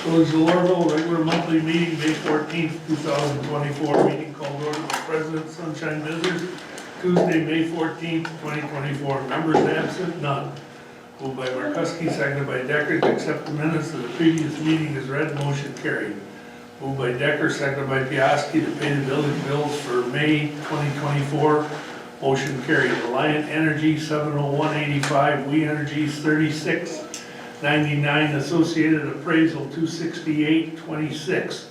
So it's the Lohrville regular monthly meeting, May 14th, 2024, meeting called order by President Sunshine Visitors, Tuesday, May 14th, 2024. Members absent, none. Moved by Markuski, seconded by Decker to accept the minutes of the previous meeting as read, motion carried. Moved by Decker, seconded by Piaski to pay the village bills for May 2024, motion carried. Alliant Energy 701.85, We Energies 36.99, Associated Appraisal 268.26,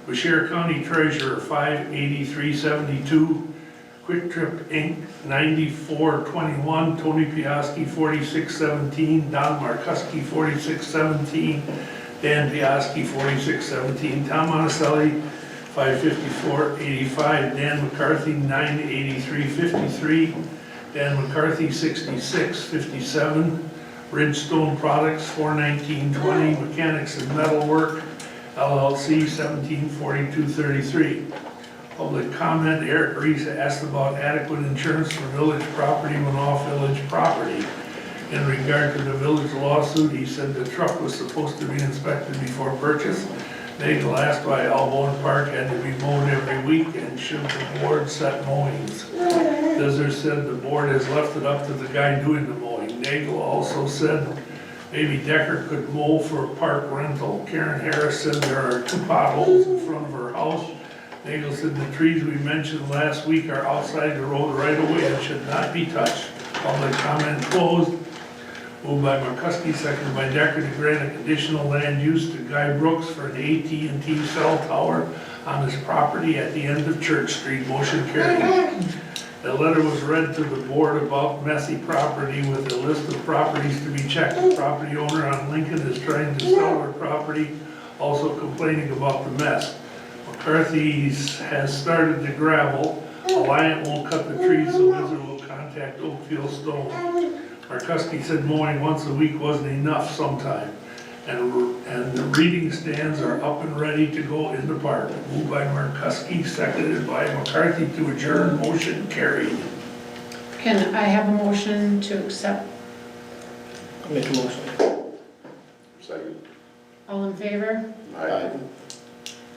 Bashir County Treasurer 583.72, Quick Trip Inc. 94.21, Tony Piaski 46.17, Don Markuski 46.17, Dan Piaski 46.17, Tom Monticelli 554.85, Dan McCarthy 983.53, Dan McCarthy 66.57, Ridgestone Products 419.20, Mechanics and Metalwork LLC 1742.33. Public comment, Eric Reese asked about adequate insurance for village property when off village property. In regard to the village lawsuit, he said the truck was supposed to be inspected before purchase. Nagel asked why Alborn Park had to be mowed every week and should the board set mowings. Dizer said the board has left it up to the guy doing the mowing. Nagel also said maybe Decker could mow for a park rental. Karen Harris said there are 2 potholes in front of her house. Nagel said the trees we mentioned last week are outside the road right away and should not be touched. Public comment closed. Moved by McCuskey, seconded by Decker to grant a conditional land use to Guy Brooks for an AT&T cell tower on his property at the end of Church Street. Motion carried. The letter was read to the board about messy property with a list of properties to be checked. The property owner on Lincoln is trying to sell her property, also complaining about the mess. McCarthy's has started to gravel. Alliant won't cut the trees, so Dizer will contact Oakfield Stone. Markuski said mowing once a week wasn't enough sometime. And the reading stands are up and ready to go in the park. Moved by Markuski, seconded by McCarthy to adjourn, motion carried. Can I have a motion to accept? I'll make a motion. Second. All in favor? Aye.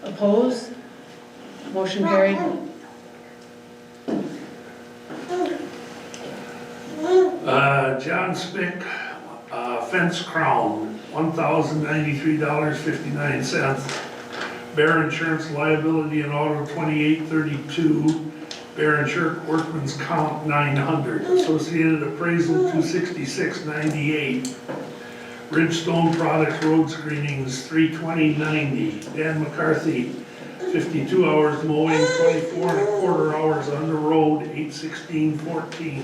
Opposed? Motion carried. John Spick, fence crown, $1,093.59. Bear insurance liability and auto 2832. Bear insurance workman's comp 900. Associated appraisal 266.98. Ridgestone Products road screenings 320.90. Dan McCarthy 52 hours mowing, 24.25 hours on the road, 816.14.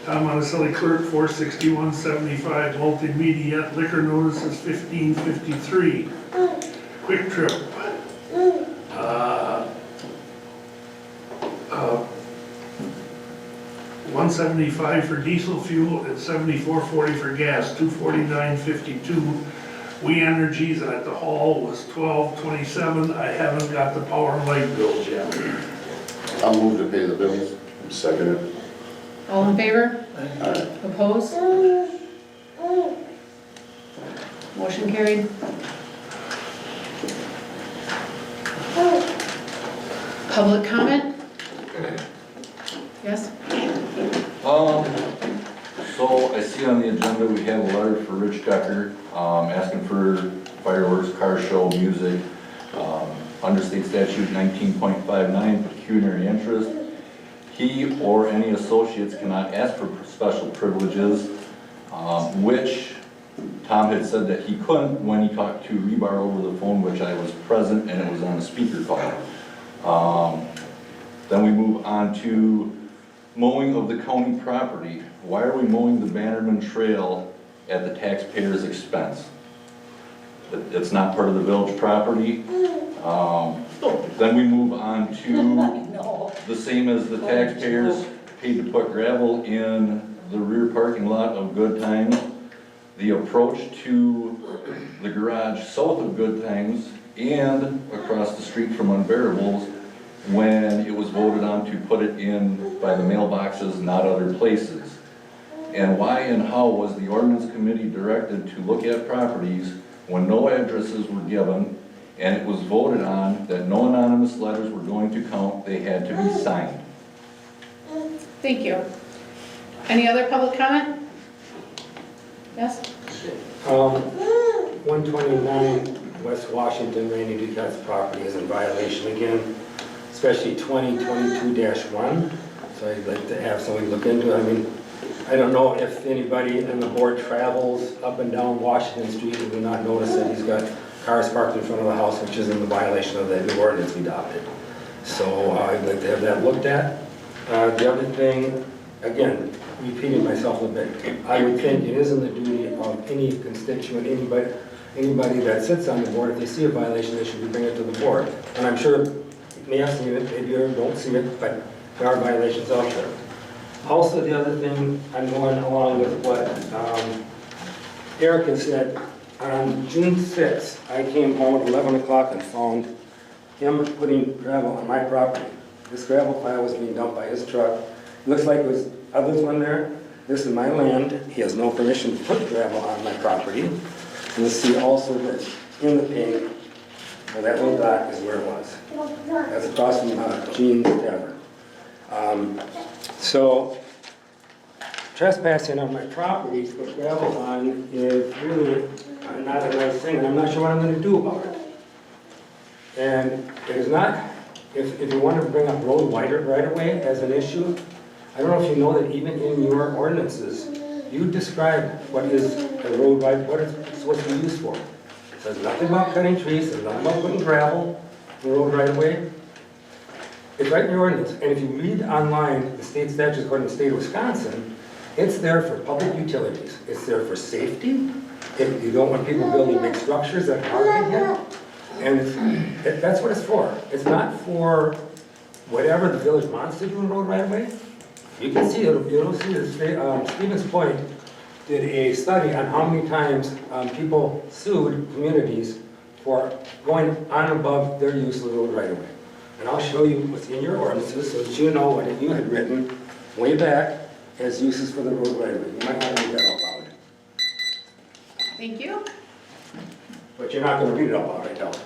Tom Monticelli clerk 461.75. Multimedia liquor notices 15.53. Quick Trip 175 for diesel fuel and 74.40 for gas, 249.52. We Energies at the hall was 12.27. I haven't got the power and light bills yet. I'll move to pay the bills. Second it. All in favor? Aye. Opposed? Motion carried. Public comment? Yes? So I see on the agenda we have a letter for Rich Decker, asking for fireworks, car show, music, under state statute 19.59, pecuniary interest. He or any associates cannot ask for special privileges, which Tom had said that he couldn't when he talked to Rebar over the phone, which I was present and it was on a speaker call. Then we move on to mowing of the county property. Why are we mowing the Bannerman Trail at the taxpayer's expense? It's not part of the village property. Then we move on to the same as the taxpayers paid to put gravel in the rear parking lot of Good Times. The approach to the garage south of Good Times and across the street from Unbearables when it was voted on to put it in by the mailboxes, not other places. And why and how was the ordinance committee directed to look at properties when no addresses were given, and it was voted on that no anonymous letters were going to count, they had to be signed. Thank you. Any other public comment? Yes? 129 West Washington, Randy Duquette's property is in violation again, especially 2022-1. So I'd like to have somebody look into it. I mean, I don't know if anybody on the board travels up and down Washington Street and do not notice that he's got cars parked in front of the house, which is in the violation of the new ordinance we adopted. So I'd like to have that looked at. The other thing, again, repeating myself a bit, I would think it is in the duty of any constituent, anybody that sits on the board, if they see a violation, they should bring it to the board. And I'm sure you may have seen it, maybe you don't see it, but there are violations out there. Also, the other thing, I'm going along with what Eric has said. On June 6th, I came home at 11 o'clock and found him putting gravel on my property. This gravel pile was being dumped by his truck. Looks like it was others on there. This is my land. He has no permission to put gravel on my property. You'll see also that in the pink, well, that little dot is where it was. That's across from Gene's Tavern. So trespassing on my property to put gravel on is really not a nice thing, and I'm not sure what I'm going to do about it. And it is not, if you want to bring up road wider right away as an issue, I don't know if you know that even in your ordinances, you describe what is a road wide, what it's supposed to be used for. It says nothing about cutting trees, it says nothing about putting gravel in the road right away. It's right in your ordinance, and if you read online the state statutes according to the state of Wisconsin, it's there for public utilities. It's there for safety. If you don't want people building big structures that are in here. And that's what it's for. It's not for whatever the village wants to do in road right away. You can see, you'll see that Stevens Point did a study on how many times people sued communities for going on above their use of the road right away. And I'll show you what's in your ordinances so that you know what you had written way back as uses for the road right away. You might want to read that out loud. Thank you. But you're not going to read it out loud, I tell you.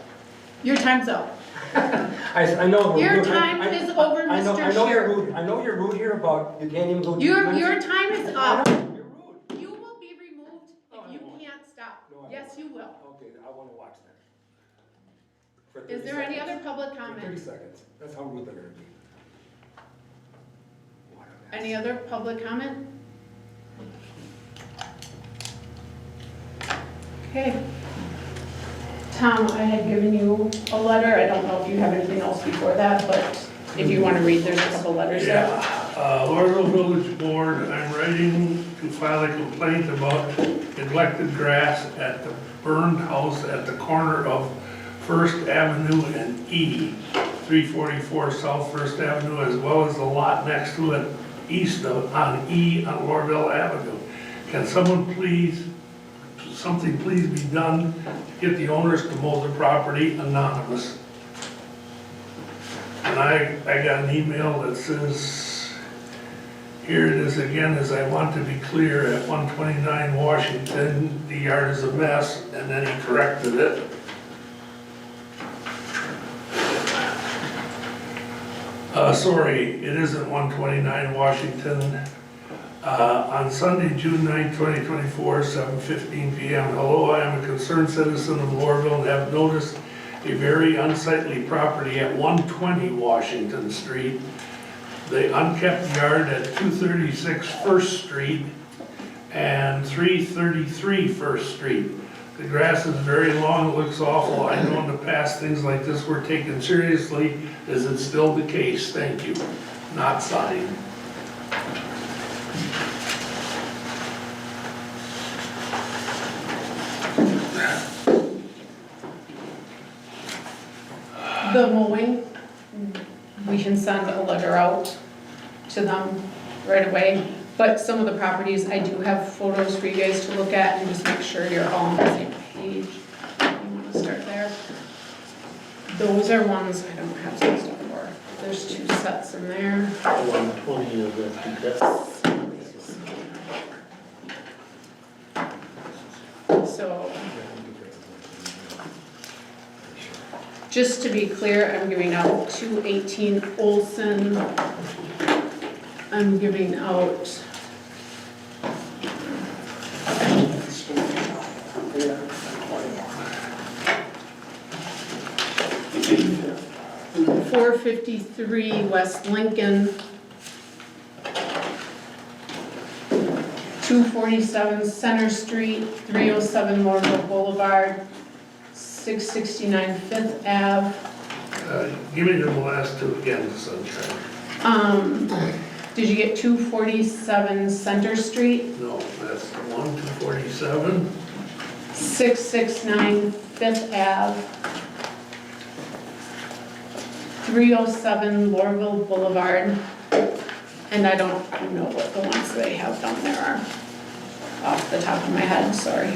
Your time's up. I know. Your time is over, Mr. Shear. I know you're rude here about you can't even go. Your time is up. You're rude. You will be removed if you can't stop. No, I Yes, you will. Okay, I want to watch that. For 30 Is there any seconds. other public For 30 comment? seconds. That's how rude they're going to be. What a mess. Any other public comment? Okay. Tom, I had given you a letter. I don't know if you have anything else before that, but if you want to read, there's a couple letters there. Lohrville Village Board, I'm writing to file a complaint about neglected grass at the burned house at the corner of First Avenue and E, 344 South First Avenue, as well as the lot next to it east of, on E on Lohrville Avenue. Can something please be done to get the owners to mow the property anonymous? And I got an email that says, here it is again, as I want to be clear, at 129 Washington, the yard is a mess, and then he corrected it. Sorry, it isn't 129 Washington. On Sunday, June 9, 2024, 7:15 p.m. Hello, I am a concerned citizen of Lohrville and have noticed a very unsightly property at 120 Washington Street, the unkept yard at 236 First Street and 333 First Street. The grass is very long, it looks awful. I know in the past things like this were taken seriously. Is it still the case? Thank you. Not signed. The mowing, we can send a letter out to them right away. But some of the properties, I do have photos for you guys to look at and just make sure you're all on the same page. You want to start there? Those are ones I don't have some stuff for. There's 2 sets in there. 120 of the So Just to be clear, I'm giving out 218 Olson. I'm giving out 453 West Lincoln, 247 Center Street, 307 Lohrville Boulevard, 669 Fifth Ave. Give me the last two again, Sunshine. Did you get 247 Center Street, No, that's the one, 247. 669 Fifth Ave, 307 Lohrville Boulevard, and I don't know what the ones they have down there are off the top of my head, sorry.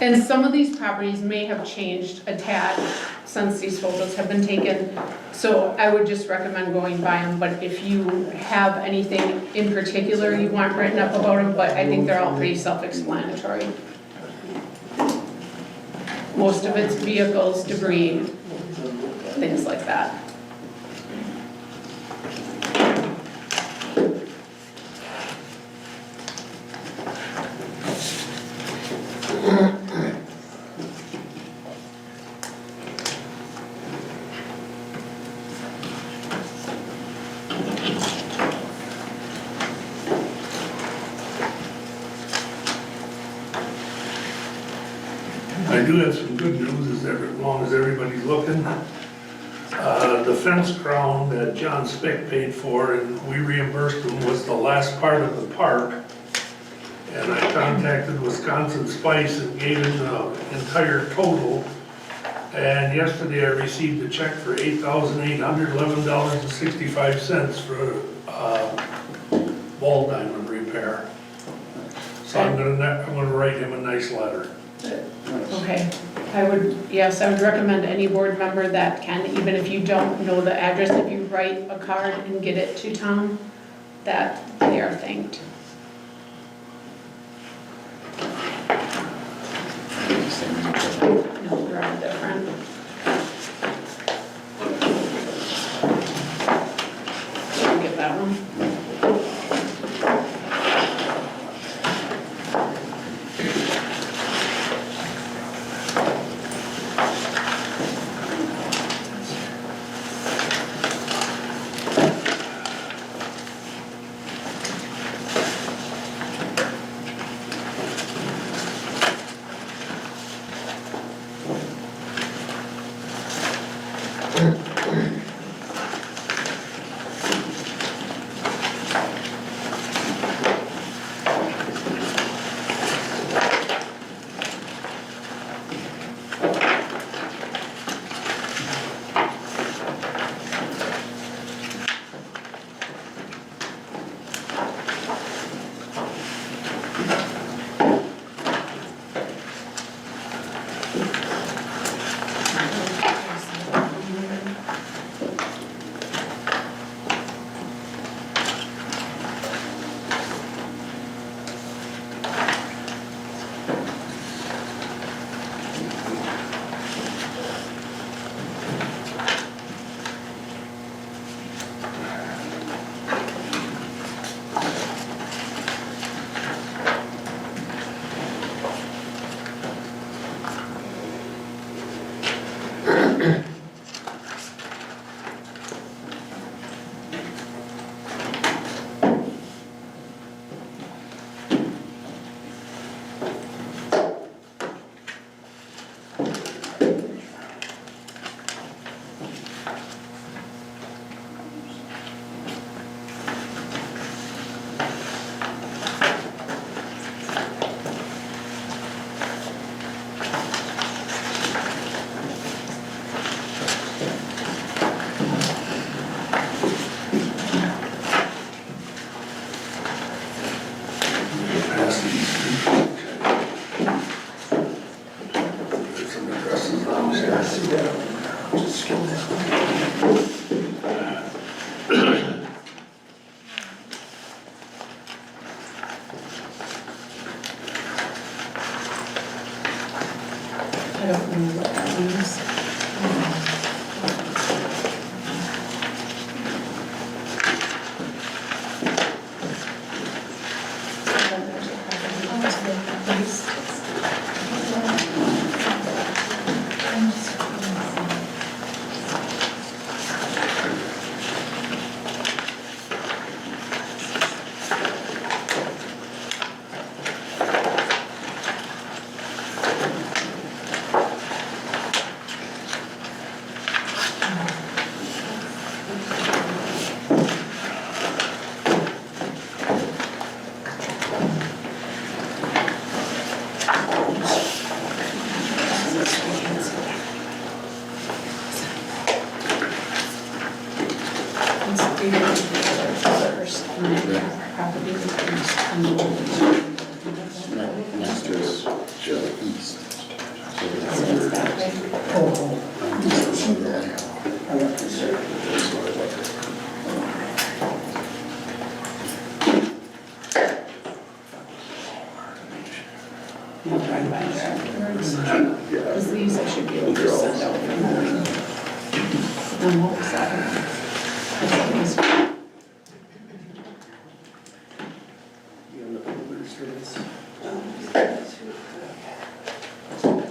And some of these properties may have changed a tad since these photos have been taken, so I would just recommend going by them, but if you have anything in particular you want written up about them, but I think they're all pretty self-explanatory. Most of it's vehicles, debris, things like that. I do have some good news as long as everybody's looking. The fence crown that John Spick paid for and we reimbursed him was the last part of the park. And I contacted Wisconsin Spice and gave him the entire total. And yesterday I received a check for $8,811.65 for ball diamond repair. So I'm gonna write him a nice letter. Okay, I would recommend any board member that can, even if you don't know the address, if you write a card and get it to Tom, that they are thanked. No, they're all different. I'll get that one. I don't know what that means. Then there's a property lease. It's dated first, and then property lease. Next is just east. So It's that way. I'll drive by there afterwards. Because these I should be able to send out for mowing. And what was that? That's what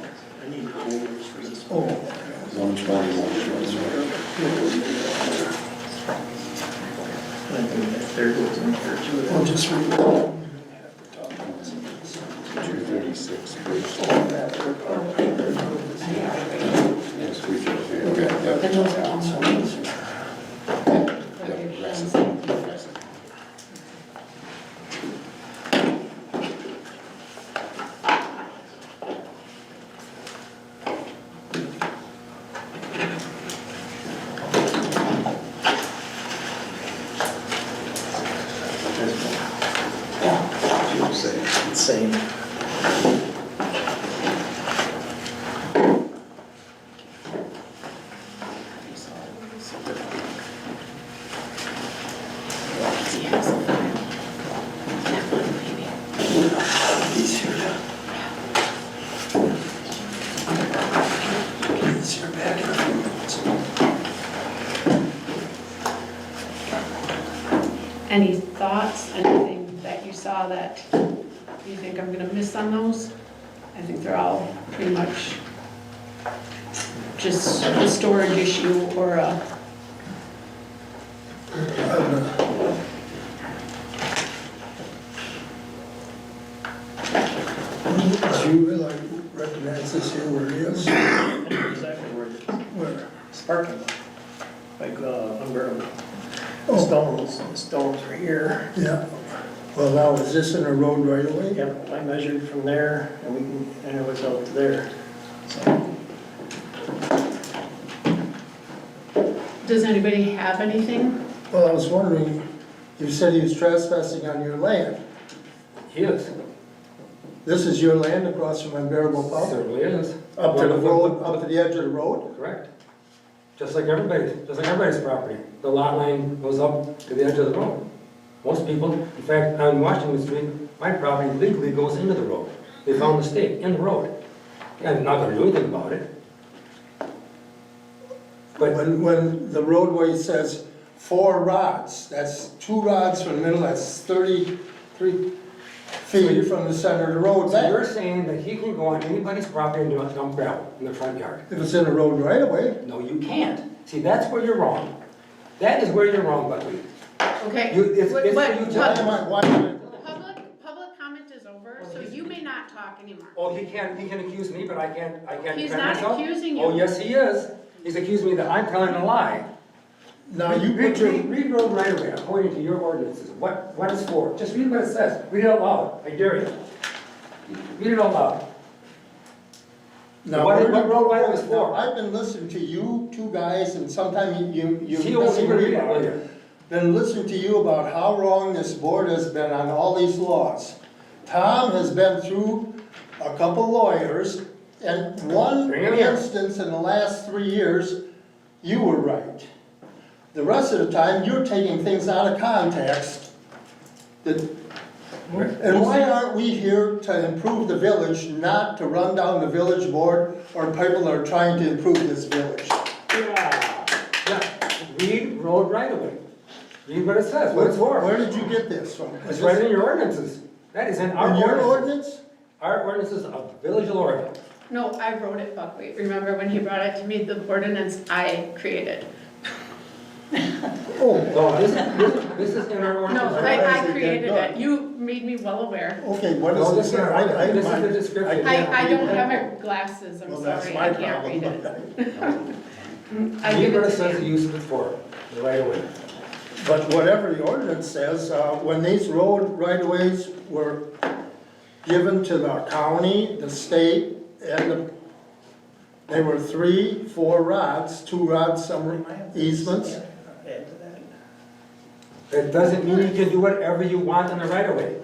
I need holders for this. 120, There goes in there too. I'll just read it. 236 first. Yes, we should. Okay, Then yep. those are all mowings. Yep, rest. Yeah, same. He has a file. That one maybe. These here, these here back in a few minutes. Any thoughts, anything that you saw that you think I'm gonna miss on those? I think they're all pretty much just a storage issue or a, Do you really recognize this here where it is? I know exactly where it is. Where? It's parking lot. Like, umbrella. Oh. The stones are here. Yeah. Well, now, is this in a road right away? Yep, I measured from there and it was out to there. So, does anybody have anything? Well, I was wondering, you said he was trespassing on your land. He is, This is your land across from Unbearable Pub? certainly is. Up to the road, up to the edge of the road? Correct. Just like everybody's property. The lot line goes up to the edge of the road. Most people, in fact, on Washington Street, my property legally goes into the road. They found the stake in the road. And I'm not gonna do anything about it. But When the roadway says 4 rods, that's 2 rods from the middle, that's 33 feet from the center of the road so you're back. saying that he can go on anybody's property and do a dump gravel in the front yard? If it's in a road right away. No, you can't. See, that's where you're wrong. That is where you're wrong, Buckley. Okay. It's What- for you what- to- Why am I- Public comment is over, so you may not talk anymore. Oh, he can accuse me, but I can't He's defend not myself? accusing you. Oh, yes, he is. He's accusing me that I'm telling a lie. Now, you Read put your, road right away according to your ordinances. What is for? Just read what it says. Read it out loud. I dare you. Read it out loud. now. What road right was Now, for? I've been listening to you 2 guys, and sometimes you He won't even read disagree it, about will it. you? Been listening to you about how wrong this board has been on all these laws. Tom has been through a couple lawyers, and one Bring him here. instance in the last 3 years, you were right. The rest of the time, you're taking things out of context that And why aren't we here to improve the village, not to run down the village board or people that are trying to improve this village? Yeah, read road right away. Read what it says, what it's Where for. did you get this from? It's right in your ordinances. That is in our In your ordinance. ordinance? Our ordinances of Village of Lohrville. No, I wrote it, Buckwheat. Remember when he brought it to me, the ordinance I created? Oh, No, this is in our No, ordinance. I created it. You made me well aware. okay, what No, does this it is say? our ordinance. This is the description. I don't have my glasses, I'm Well, that's sorry, my I can't read problem. it. I Read give what it it to says the you. use of it for, right away. But whatever the ordinance says, when these road right-of-ways were given to the county, the state, and they were 3, 4 rods, 2 rods, some easements. Add to that. That doesn't mean you can do whatever you want on the right of way.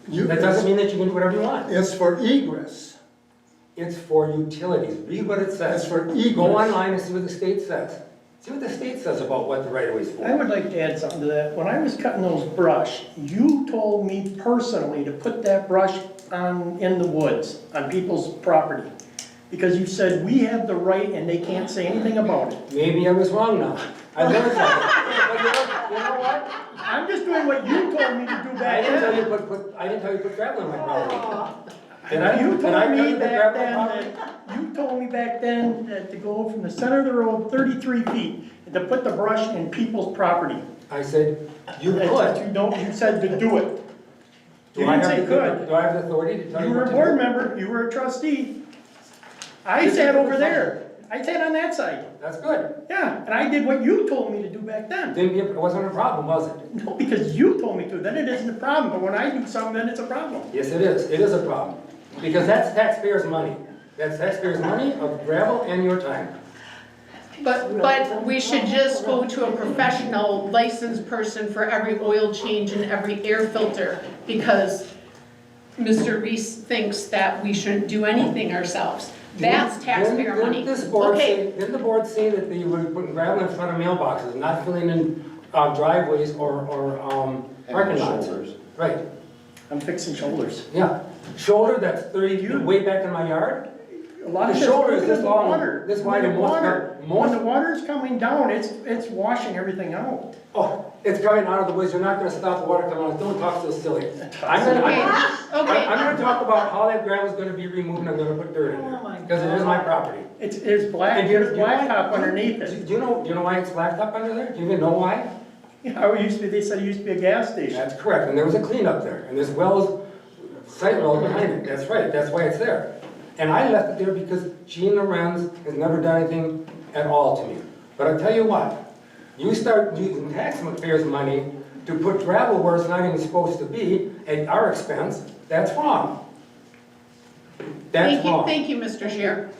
That doesn't mean that you can do whatever you want. It's for egress. It's for utilities. Read what it It's says. for egress. Go online and see what the state says. See what the state says about what the right of way is I for. would like to add something to that. When I was cutting those brush, you told me personally to put that brush in the woods, on people's property. Because you said we have the right and they can't say anything about it. Maybe I was wrong now. I learned something. But you know what? I'm just doing what you told me to do I back didn't tell you then. I didn't tell you put gravel on my property. Did I? You Did I told tell me you to put back gravel on my then property? that, you told me back then that to go from the center of the road 33 feet, and to put the brush in people's property. I said, you That's what could. you don't, you said to do it. Do You I didn't have say the- could. Do I have the authority to tell you You were what a to board do? member, you were a trustee. I This sat is- over there. I sat on that side. That's good. Yeah, and I did what you told me to do back then. It wasn't a problem, was it? No, because you told me to, then it isn't a problem, but when I do something, then it's a problem. Yes, it is. It is a problem. Because that's taxpayers' money. That's taxpayers' money of gravel and your time. But we should just go to a professional licensed person for every oil change and every air filter, because Mr. Reese thinks that we shouldn't do anything ourselves. That's taxpayer money. Okay, Didn't the board say that they were putting gravel in front of mailboxes, not filling in driveways or parking lots? Shoulders. Right, I'm fixing shoulders. yeah. Shoulder that's 30 feet way back in my yard? A lot of The shit's shoulder is looking this at the long, water. this wide, When and the most- water, when the water's coming down, it's washing everything out. Oh, it's coming out of the woods, you're not gonna stop the water coming out, don't talk so silly. I'm okay, I'm gonna talk about how that gravel's gonna be removed, and I'm gonna put dirt in there, because it is my property. There's black, And you- there's you know why- blacktop underneath it. Do you know why it's blacktop under there? Do you even know why? Yeah, it used to be, they said it used to be a gas station. That's correct, and there was a cleanup there, and there's wells, site wells behind it, that's right, that's why it's there. And I left it there because Gene Lorenz has never done anything at all to me. But I tell you what, you start using taxpayers' money to put gravel where it's not even supposed to be at our expense, that's wrong. That's wrong. thank you, Mr. Shear.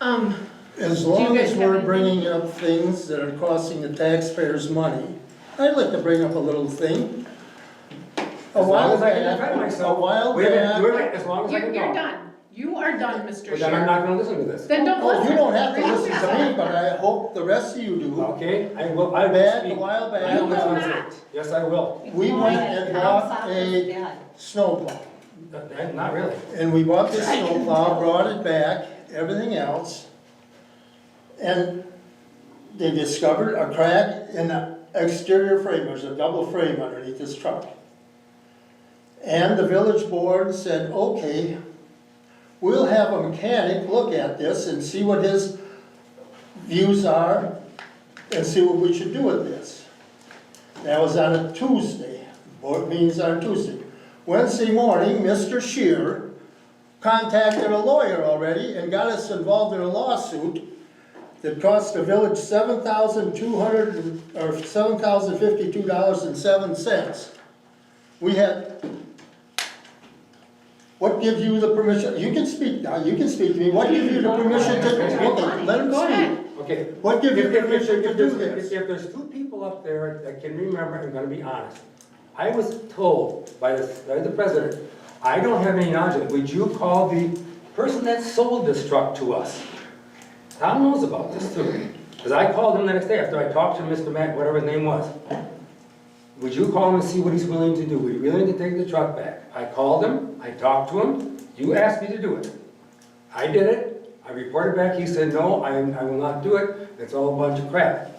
As Do you long guys as have we're anything? bringing up things that are costing the taxpayers money, I'd like to bring up a little thing. As long as I can defend myself. A while Wait a minute, back. wait a minute, as long as I You're can talk. done. You are done, Mr. Well, then I'm Shear. not gonna listen to this. Then don't Oh, listen. you don't have to Read listen to yourself. me, but I hope the rest of you do. Okay, I will, I will Back, speak. a while back. I know what You will I'm saying. not. Yes, I will. We went and bought a snowplow. Not really. And we bought this snowplow, brought it back, everything else. And they discovered a crack in the exterior frame. There's a double frame underneath this truck. And the village board said, okay, we'll have a mechanic look at this and see what his views are and see what we should do with this. That was on a Tuesday. Board meetings on Tuesday. Wednesday morning, Mr. Shear contacted a lawyer already and got us involved in a lawsuit that cost the village $7,52.07. We had, what gives you the permission, you can speak now, you can speak to me, what gives you the permission to, okay, let him Go ahead. speak. Okay. What gives you permission to do If this? there's two people up there that can remember, I'm gonna be honest. I was told by the president, I don't have any knowledge of it. Would you call the person that sold this truck to us? Tom knows about this too. Because I called him the next day after I talked to Mr. Matt, whatever his name was. would you call him and see what he's willing to do? Would he be willing to take the truck back? I called him, I talked to him, you asked me to do it. I did it, I reported back, he said, no, I will not do it, it's all a bunch of crap.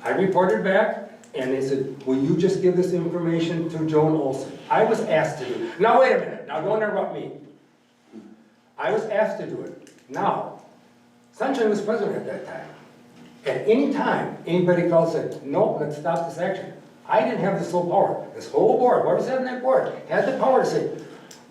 I reported back, and they said, will you just give this information to Joan Olson? I was asked to do it. Now, wait a minute, now don't interrupt me. I was asked to do it. Now, Sunshine was president at that time. At any time, anybody called and said, no, let's stop this action. I didn't have the sole power. This whole board, whoever sat on that board, had the power to say,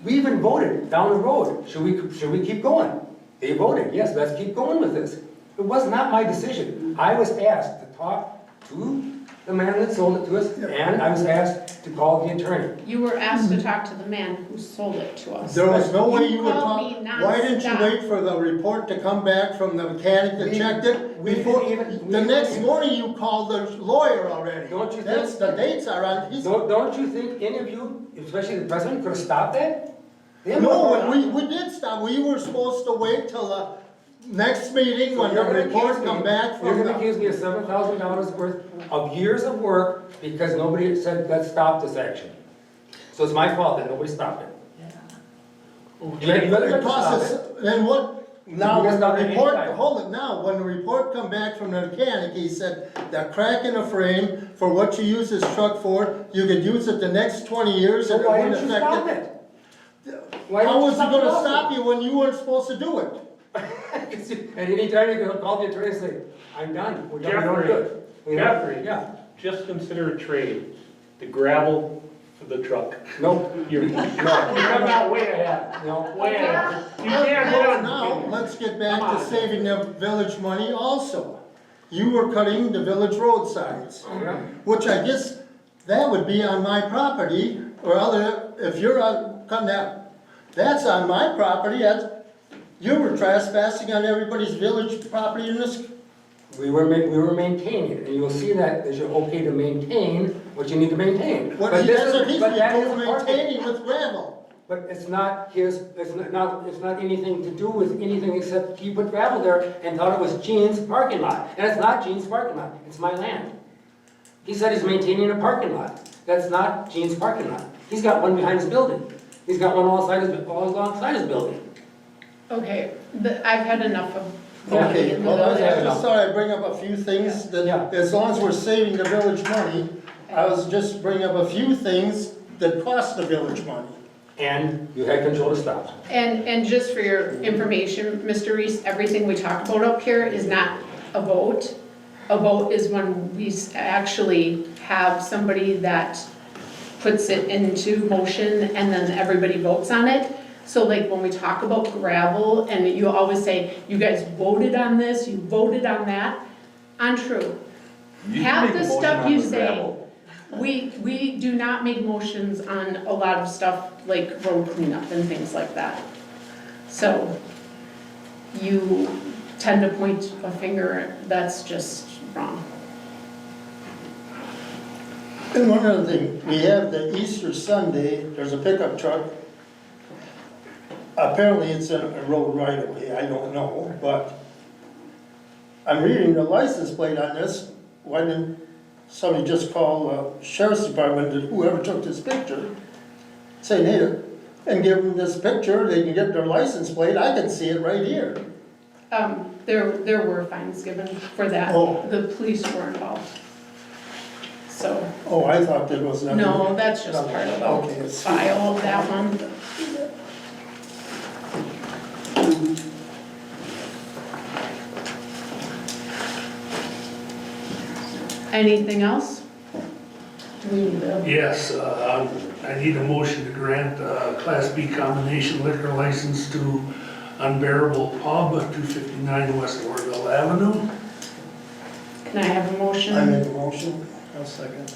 we even voted down the road, should we keep going? They voted, yes, let's keep going with this. It was not my decision. I was asked to talk to the man that sold it to us, and I was asked to call the attorney. You were asked to talk to the man who sold it to us. There was no way you would called talk, me why didn't you nonstop. wait for the report to come back from the mechanic that checked it? we Before, didn't even- the next morning you called the lawyer already. Don't you think- That's, the dates are on, he's. Don't you think any of you, especially the president, could have stopped that? No, we did stop, we were supposed to wait till the next meeting when the report come back You're from gonna the. accuse me of $7,000 worth of years of work because nobody said, let's stop this action. So it's my fault that nobody stopped it. You had to It stop costs it. us, then what, now You when can the stop it report, anytime. hold it now, when the report come back from the mechanic, he said, that crack in the frame, for what you use this truck for, you could use it the next 20 years So and it why wouldn't didn't you affect stop it. it? Why How didn't you was he stop gonna the lawsuit? stop you when you weren't supposed to do it? At any time you can call the attorney and say, I'm done, we're done, we're Jeffrey, good. We have- Jeffrey. Yeah, Just consider a trade, the gravel for the truck. no, You're coming out way ahead, no. way ahead. You can't Well, win. now, let's get back Come to on. saving the village money also. You were cutting the village road signs, Yeah. which I guess that would be on my property, or other, if you're on, cutting that, that's on my property, that's, you were trespassing on everybody's village property in this. We were maintaining it, and you'll see that you're okay to maintain what you need to maintain. What But he this has, is- he's but that been is a part of it. maintaining with gravel. But it's not his, it's not anything to do with anything except he put gravel there and thought it was Gene's parking lot. And it's not Gene's parking lot, it's my land. He said he's maintaining a parking lot. That's not Gene's parking lot. He's got one behind his building. He's got one all alongside his building. Okay, I've had enough of that Okay, in the well, I village. just thought I'd bring up a few things Yeah. that, as long as we're saving the village money, I was just bringing up a few things that cost the village money. And you had control to stop. And just for your information, Mr. Reese, everything we talk about up here is not a vote. A vote is when we actually have somebody that puts it into motion and then everybody votes on it. So like when we talk about gravel and you always say, you guys voted on this, you voted on that, untrue. You can Half make a the motion stuff on you the say, gravel. we do not make motions on a lot of stuff like road cleanup and things like that. So you tend to point a finger, that's just wrong. And one other thing, we have the Easter Sunday, there's a pickup truck. Apparently it's in a road right away, I don't know, but I'm reading the license plate on this. Why didn't somebody just call the sheriff's department, whoever took this picture, say, hey, and give them this picture, they can get their license plate, I can see it right here. There were fines given for that. Oh. The police were involved. So, Oh, I thought that was nothing. no, that's just part of Okay, the it's- file of that one. Anything else? Do we need to? Yes, I need a motion to grant Class B combination liquor license to Unbearable Pub, 259 West Lohrville Avenue. Can I have a motion? I make a motion. I'll second.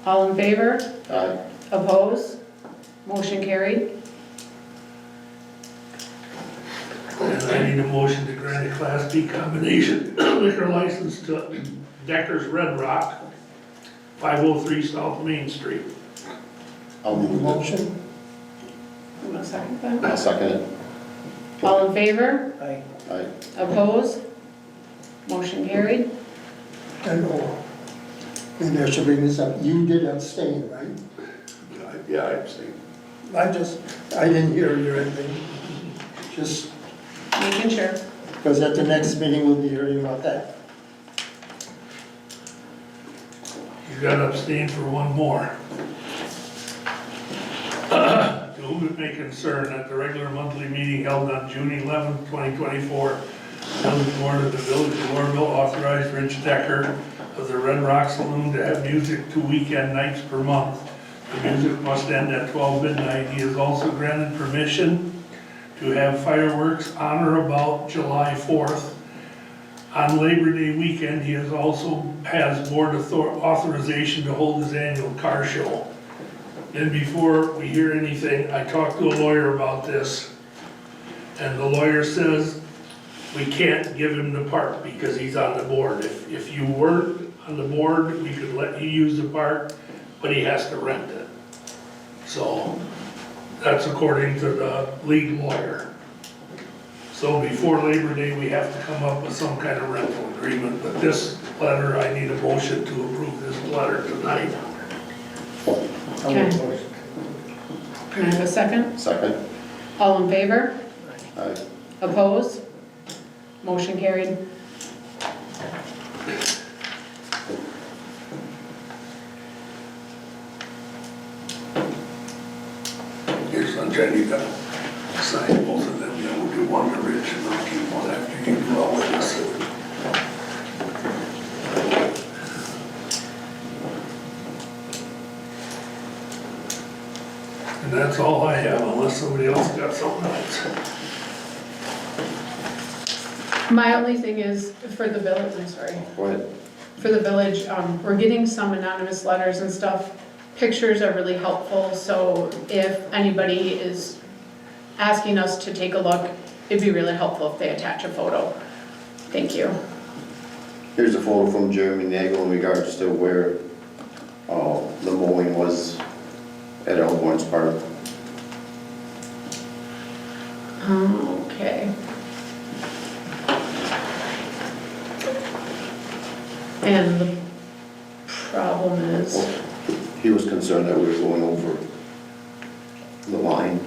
All in favor? Aye. Opposed? Motion carried. And I need a motion to grant a Class B combination liquor license to Decker's Red Rock, 503 South Main Street. I'll move it. Motion. You want to second that? I'll second it. All in favor? Aye. Aye. Opposed? Motion carried. And, Maybe I should bring this up. You did abstain, right? Yeah, I abstain. I didn't hear you or anything. Just Making sure. because at the next meeting, we'll be hearing about that. You got to abstain for one more. To whom it may concern, at the regular monthly meeting held on June 11, 2024, the village board of the village of Lohrville authorized Rich Decker of the Red Rock Saloon to have music 2 weekend nights per month. The music must end at 12 midnight. He is also granted permission to have fireworks on or about July 4th. On Labor Day weekend, he has board authorization to hold his annual car show. And before we hear anything, I talked to a lawyer about this, and the lawyer says we can't give him the park because he's on the board. If you weren't on the board, we could let you use the park, but he has to rent it. So that's according to the lead lawyer. So before Labor Day, we have to come up with some kind of rental agreement, but this letter, I need a motion to approve this letter tonight. Okay. Can I have a second? Second? All in favor? Aye. Opposed? Motion carried. Here, Sunshine, you gotta sign both of them, then we'll do one to Rich and I'll keep one after you do all of this. And that's all I have, unless somebody else got something else. My only thing is, for the village, I'm sorry, Go ahead. for the village, we're getting some anonymous letters and stuff. Pictures are really helpful, so if anybody is asking us to take a look, it'd be really helpful if they attach a photo. Thank you. Here's a photo from Jeremy Nagel in regards to where the mowing was at Elborn's Park. Okay. And the problem is, He was concerned that we were going over the line.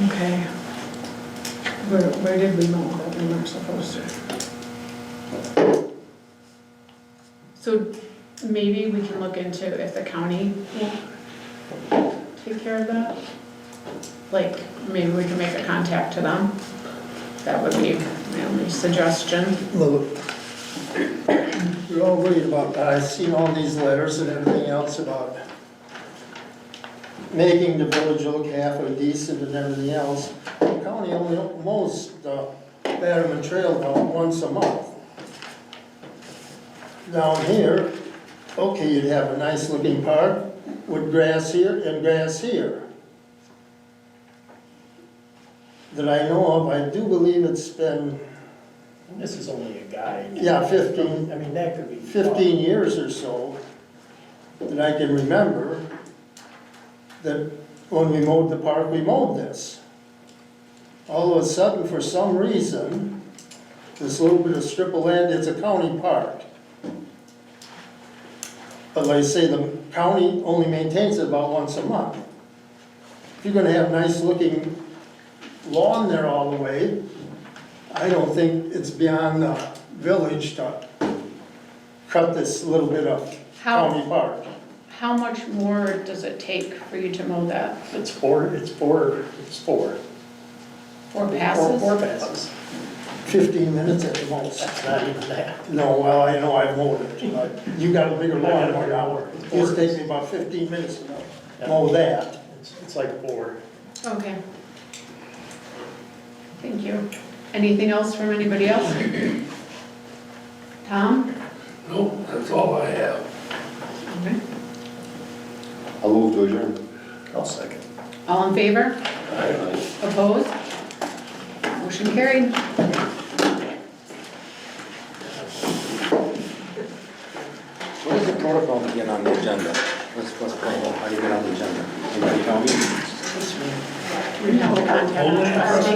okay. Where did we mow that we weren't supposed to? So maybe we can look into if the county will take care of that? Like, maybe we can make a contact to them? That would be my only suggestion. Well, we're all worried about that. I've seen all these letters and everything else about making the village look halfway decent and everything else. The county only mows the Bannerman Trail about once a month. Down here, okay, you'd have a nice looking park with grass here and grass here. That I know of, I do believe it's been, This is only a guide. yeah, 15, I mean, that could be. 15 years or so that I can remember that when we mowed the park, we mowed this. All of a sudden, for some reason, this little bit of strip of land, it's a county park. But like I say, the county only maintains it about once a month. If you're gonna have nice looking lawn there all the way, I don't think it's beyond the village to cut this little bit of county park. How much more does it take for you to mow that? It's four. 4 passes? Four passes. 15 minutes at the most. That's not even that. No, well, I know I've mowed it, but you got a bigger lawn by now. It used to take me about 15 minutes to mow that. It's like 4. Okay. Thank you. Anything else from anybody else? Tom? Nope, that's all I have. Okay. I'll move to adjourn. I'll second. All in favor? Aye. Opposed? Motion carried. What is the protocol to get on the agenda? What's protocol? How do you get on the agenda? Anybody tell me? We have a contact.